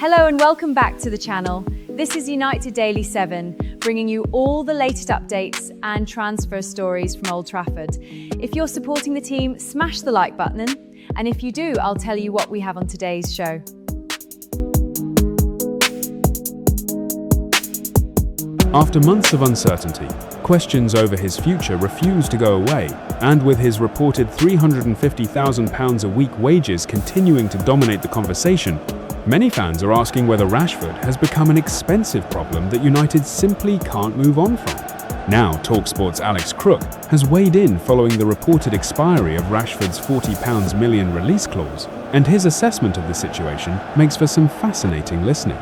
Hello and welcome back to the channel. This is United Daily 7, bringing you all the latest updates and transfer stories from Old Trafford. If you're supporting the team, smash the like button, and if you do, I'll tell you what we have on today's show. After months of uncertainty, questions over his future refuse to go away, and with his reported £350,000 a week wages continuing to dominate the conversation, many fans are asking whether Rashford has become an expensive problem that United simply can't move on from. Now, TalkSport's Alex Crook has weighed in following the reported expiry of Rashford's £40 million release clause, and his assessment of the situation makes for some fascinating listening.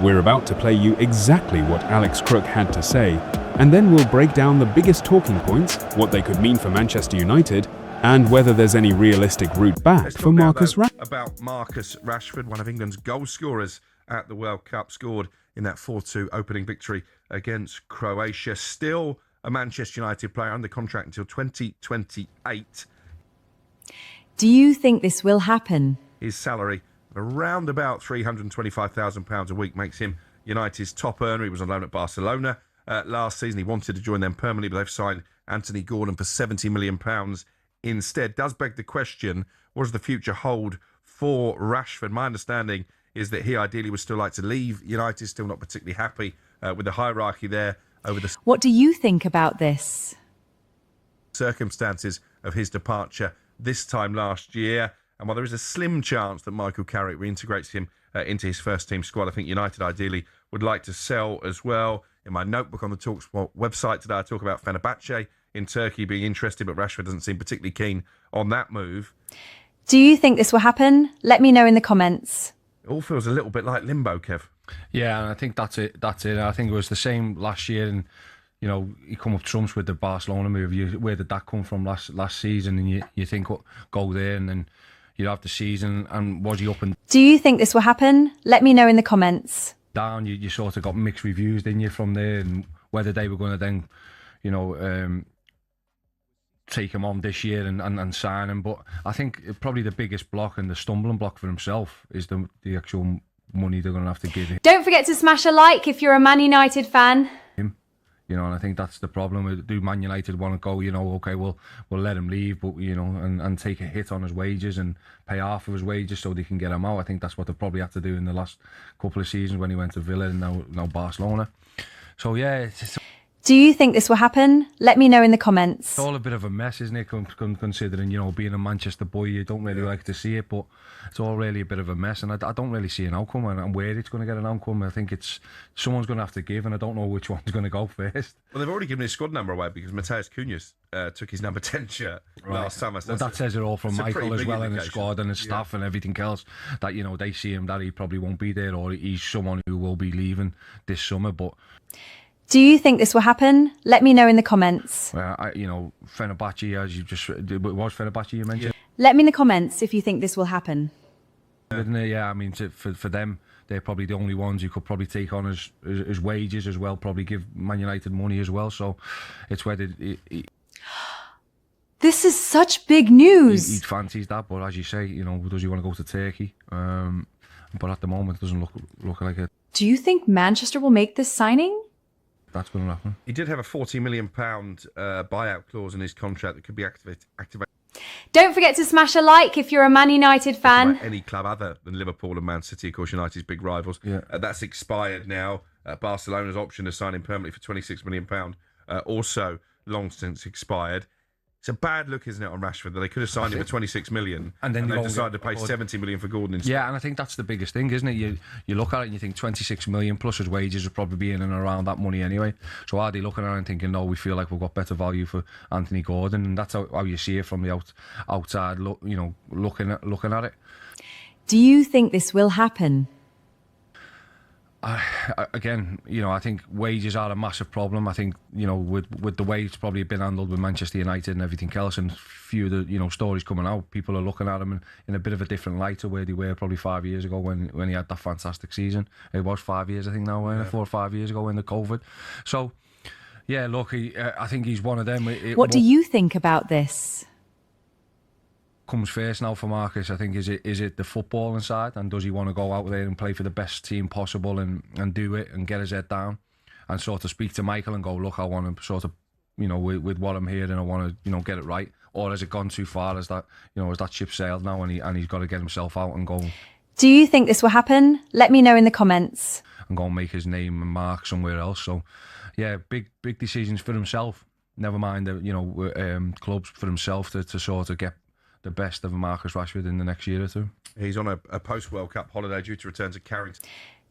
We're about to play you exactly what Alex Crook had to say, and then we'll break down the biggest talking points, what they could mean for Manchester United, and whether there's any realistic route back for Marcus Rashford. About Marcus Rashford, one of England's goal scorers at the World Cup, scored in that 4-2 opening victory against Croatia. Still a Manchester United player under contract until 2028. Do you think this will happen? His salary of around about £325,000 a week makes him United's top earner. He was on loan at Barcelona last season. He wanted to join them permanently, but they've signed Anthony Gordon for £70 million instead. Does beg the question, what does the future hold for Rashford? My understanding is that he ideally would still like to leave United, still not particularly happy with the hierarchy there over the What do you think about this? circumstances of his departure this time last year. And while there is a slim chance that Michael Carrick reintegrates him into his first team squad, I think United ideally would like to sell as well. In my notebook on the TalkSport website today, I talk about Fenerbahce in Turkey being interested, but Rashford doesn't seem particularly keen on that move. Do you think this will happen? Let me know in the comments. It all feels a little bit like limbo, Kev. Yeah, and I think that's it. I think it was the same last year, and you know, he come up trumps with the Barcelona move. Where did that come from last season? And you think, go there, and then you'd have the season, and was he up and Do you think this will happen? Let me know in the comments. down? You sort of got mixed reviews, didn't you, from there, and whether they were going to then, you know, take him on this year and sign him. But I think probably the biggest block and the stumbling block for himself is the actual money they're going to have to give him. Don't forget to smash a like if you're a Man United fan. You know, and I think that's the problem. Do Man United want to go, you know, okay, we'll let him leave, but, you know, and take a hit on his wages and pay half of his wages so they can get him out. I think that's what they probably had to do in the last couple of seasons when he went to Villa and now Barcelona. So, yeah, Do you think this will happen? Let me know in the comments. it's all a bit of a mess, isn't it, considering, you know, being a Manchester boy, you don't really like to see it, but it's all really a bit of a mess, and I don't really see an outcome, and where it's going to get an outcome. I think it's someone's going to have to give, and I don't know which one's going to go first. Well, they've already given his squad number away because Mateus Cunha's took his number 10 shirt last summer. So Well, that says it all from it's a Michael pretty as big well, and his indication. squad and his staff and everything else, that, you know, they see him that he probably won't be there, or he's someone who will be leaving this summer. But Do you think this will happen? Let me know in the comments. you know, Fenerbahce, as you just, it was Fenerbahce you mentioned, Let me in the comments if you think this will happen. didn't it? Yeah, I mean, for them, they're probably the only ones who could probably take on his wages as well, probably give Man United money as well. So it's whether This is such big news. he fancies that, but as you say, you know, does he want to go to Turkey? But at the moment, it doesn't look like it. Do you think Manchester will make this signing? That's going to happen. He did have a £40 million buyout clause in his contract that could be activated Don't forget to smash a like if you're a Man United fan. by any club other than Liverpool and Man City, of course, United's big rivals. Yeah. That's expired now. Barcelona's option to sign him permanently for £26 million also long since expired. It's a bad look, isn't it, on Rashford, that they could have signed him for 26 million And then they they decided to won't pay get 70 million for Gordon instead. Yeah, and I think that's the biggest thing, isn't it? You look at it and you think 26 million plus his wages would probably be in and around that money anyway. So are they looking at it and thinking, no, we feel like we've got better value for Anthony Gordon, and that's how you see it from the outside, you know, looking at it. Do you think this will happen? Again, you know, I think wages are a massive problem. I think, you know, with the way it's probably been handled with Manchester United and everything else, and a few of the, you know, stories coming out, people are looking at him in a bit of a different light to where they were probably 5 years ago when he had that fantastic season. It was 5 years, I think now, 4 or 5 years ago in the COVID. So, yeah, look, I think he's one of them. What do you think about this? comes first now for Marcus? I think is it the footballing side, and does he want to go out there and play for the best team possible and do it and get his head down and sort of speak to Michael and go, look, I want to sort of, with what I'm hearing, I want to, get it right? Or has it gone too far? Has that ship sailed now and he's got to get himself out and go? Do you think this will happen? Let me know in the comments. And go and make his name and mark somewhere else. So, yeah, big decisions for himself. Never mind, clubs for himself to sort of get the best of Marcus Rashford in the next year or two. He's on a post-World Cup holiday due to return to Carrington.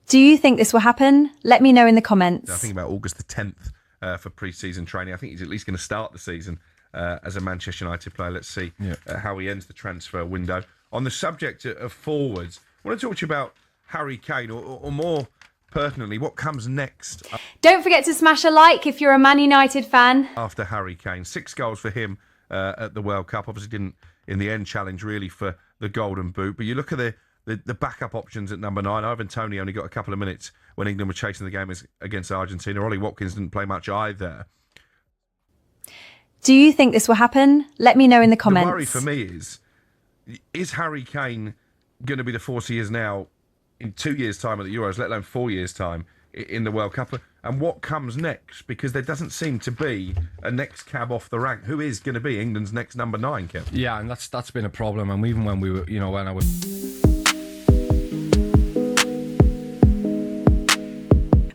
Do you think this will happen? Let me know in the comments. I think about August the 10th for pre-season training. I think he's at least going to start the season as a Manchester United player. Let's see how he ends the transfer window. On the subject of forwards, I want to talk to you about Harry Kane, or more pertinently, what comes next. Don't forget to smash a like if you're a Man United fan. After Harry Kane, 6 goals for him at the World Cup. Obviously didn't, in the end, challenge really for the Golden Boot. But you look at the backup options at number 9. Ivan Toney only got a couple of minutes when England were chasing the game against Argentina. Ollie Watkins didn't play much either. Do you think this will happen? Let me know in the comments. The worry for me is Harry Kane going to be the force he is now in 2 years' time at the Euros, let alone 4 years' time in the World Cup? And what comes next? Because there doesn't seem to be a next cab off the rank. Who is going to be England's next number 9, Kev? Yeah, and that's been a problem. And even when we were, when I was...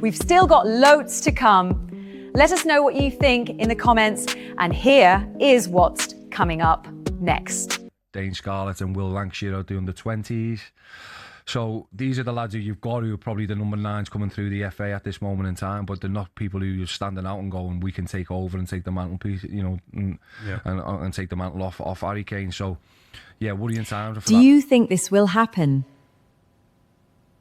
We've still got loads to come. Let us know what you think in the comments. And here is what's coming up next. Dane Scarlett and Will Lancashire are doing the 20s. So these are the lads who you've got, who are probably the number 9s coming through the FA at this moment in time, but they're not people who are standing out and going, we can take over and take the mantelpiece, and take the mantle off Harry Kane. So, yeah, worrying times. Do you think this will happen?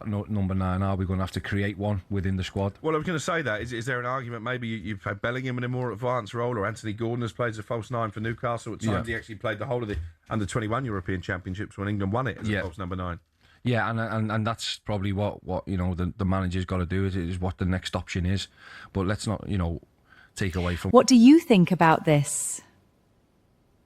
Number 9, are we going to have to create one within the squad? Well, I was going to say that. Is there an argument? Maybe you've had Bellingham in a more advanced role, or Anthony Gordon has played as a false 9 for Newcastle at times. Yeah. He actually played the whole of the Under-21 European Championships when England won it as a false number 9. Yeah, and that's probably what the manager's got to do is what the next option is. But let's not take away from. What do you think about this?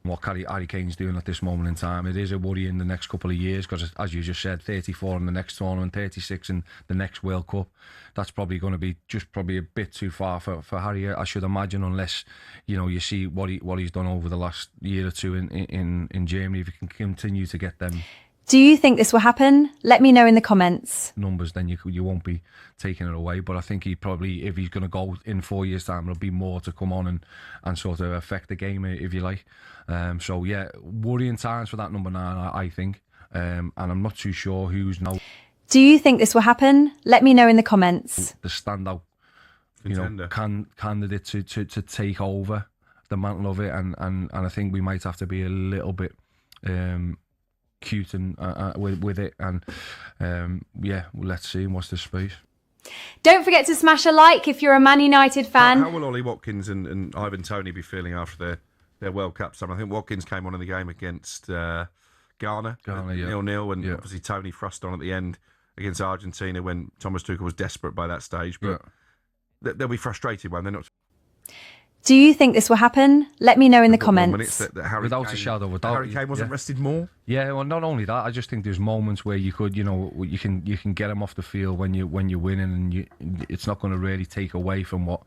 What Harry Kane's doing at this moment in time. It is a worry in the next couple of years because, as you just said, 34 in the next tournament, 36 in the next World Cup. That's probably going to be probably a bit too far for Harry, I should imagine, unless you see what he's done over the last year or two in Germany. If he can continue to get them. Do you think this will happen? Let me know in the comments. Numbers, then you won't be taking it away. But I think he probably, if he's going to go in 4 years' time, there'll be more to come on and sort of affect the game, if you like. So, yeah, worrying times for that number 9, I think. And I'm not too sure who's now. Do you think this will happen? Let me know in the comments. The standout, candidate to take over the mantle of it. And I think we might have to be a little bit... cute and with it, and let's see what's the space. Don't forget to smash a like if you're a Man United fan. How will Ollie Watkins and Ivan Toney be feeling after their World Cup summer? I think Watkins came on in the game against Ghana 0-0, and obviously Toney thrust on at the end against Argentina when Thomas Tuchel was desperate by that stage, but they'll be frustrated when they're not. Do you think this will happen? Let me know in the comments. Without a shadow of a doubt, Harry Kane wasn't rested more. Yeah, well, not only that, I just think there's moments where you could, you can get him off the field when you're winning, and it's not going to really take away from what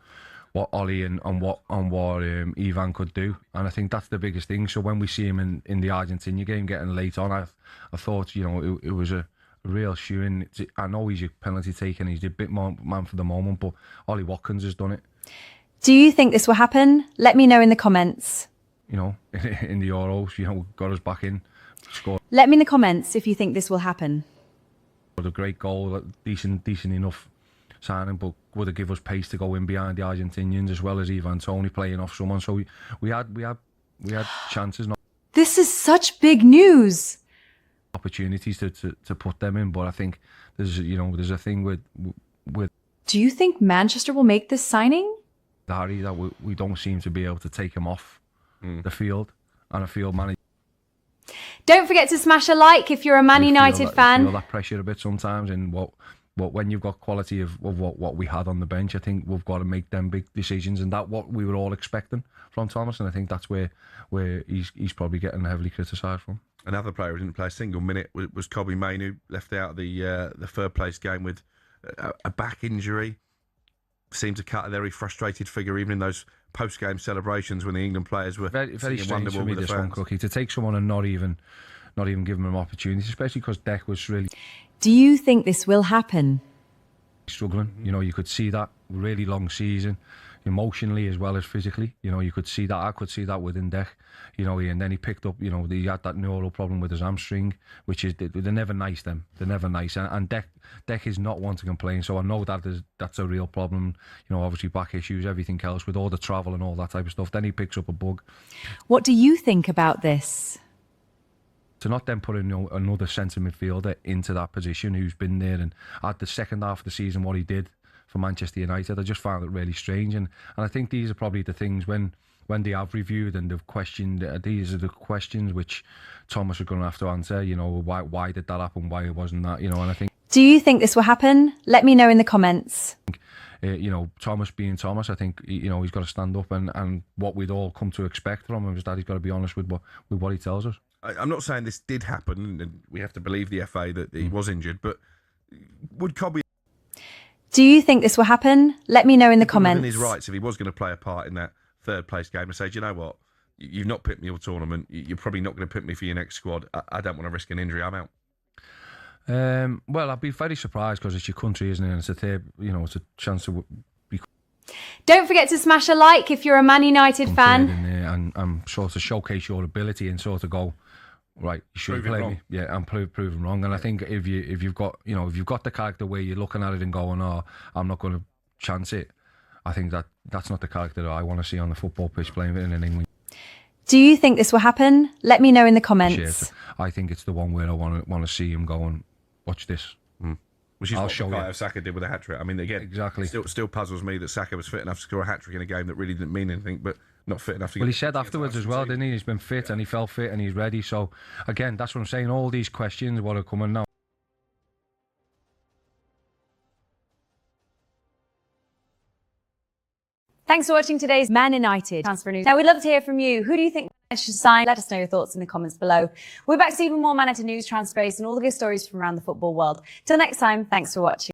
Ollie and what Ivan could do, and I think that's the biggest thing. So when we see him in the Argentina game getting late on, I thought it was a real shoe-in. I know he's a penalty taker, he's a bit more man for the moment, but Ollie Watkins has done it. Do you think this will happen? Let me know in the comments. In the Euros, got us back in. Scored. Let me in the comments if you think this will happen. A great goal, decent enough signing, but would have given us pace to go in behind the Argentinians, as well as Ivan Toney playing off someone. So we had chances, not This is such big news. Opportunities to put them in, but I think there's a thing with. Do you think Manchester will make this signing? Harry, that we don't seem to be able to take him off the field, and a field manager. Don't forget to smash a like if you're a Man United fan. Feel that pressure a bit sometimes, and when you've got quality of what we had on the bench, I think we've got to make them big decisions, and that what we were all expecting from Thomas, and I think that's where he's probably getting heavily criticised from. Another player who didn't play a single minute was Kobbie Mainoo, left out of the third place game with a back injury. Seemed to cut a very frustrated figure even in those post-game celebrations when the England players were very strange for me, this one, Crookie, to take someone and not even give them an opportunity, especially because Deck was really Do you think this will happen? struggling. You know, you could see that really long season, emotionally as well as physically. You know, you could see that. I could see that within Deck. You know, and then he picked up. You know, he had that neural problem with his hamstring, which is they're never nice. They're never nice. And Deck is not one to complain. So I know that's a real problem. You know, obviously back issues, everything else with all the travel and all that type of stuff. Then he picks up a bug. What do you think about this? To not then put another centre midfielder into that position who's been there and at the second half of the season what he did for Manchester United, I just found it really strange. And I think these are probably the things when they have reviewed and they've questioned, these are the questions which Thomas is going to have to answer. You know, why did that happen? Why wasn't that? You know, and I think. Do you think this will happen? Let me know in the comments. You know, Thomas being Thomas, I think, you know, he's got to stand up and what we'd all come to expect from him is that he's got to be honest with what he tells us. I'm not saying this did happen, and we have to believe the FA that he was injured, but would Kobbie... Do you think this will happen? Let me know in the comments. Within his rights, if he was going to play a part in that third place game, and say, do you know what? You've not picked me all tournament. You're probably not going to pick me for your next squad. I don't want to risk an injury. I'm out. Well, I'd be very surprised because it's your country, isn't it? And it's a third, you know, it's a chance to be. Don't forget to smash a like if you're a Man United fan. And sort of showcase your ability and sort of go, right, you should play me, yeah, and prove them wrong. And I think if you've got the character where you're looking at it and going, oh, I'm not going to chance it, I think that's not the character that I want to see on the football pitch playing in England. Do you think this will happen? Let me know in the comments. I think it's the one where I want to see him go and watch this. Which is what Bukayo Saka did with a hat-trick. I mean, again, exactly. Still puzzles me that Saka was fit enough to score a hat-trick in a game that really didn't mean anything, but not fit enough to get... Well, he said afterwards as well, didn't he? He's been fit and he felt fit and he's ready. So, again, that's what I'm saying. All these questions, what are coming now. Thanks for watching today's Man United transfer news. Now, we'd love to hear from you. Who do you think should sign? Let us know your thoughts in the comments below. We're back to even more Man United news, transfer space, and all the good stories from around the football world. Till next time, thanks for watching.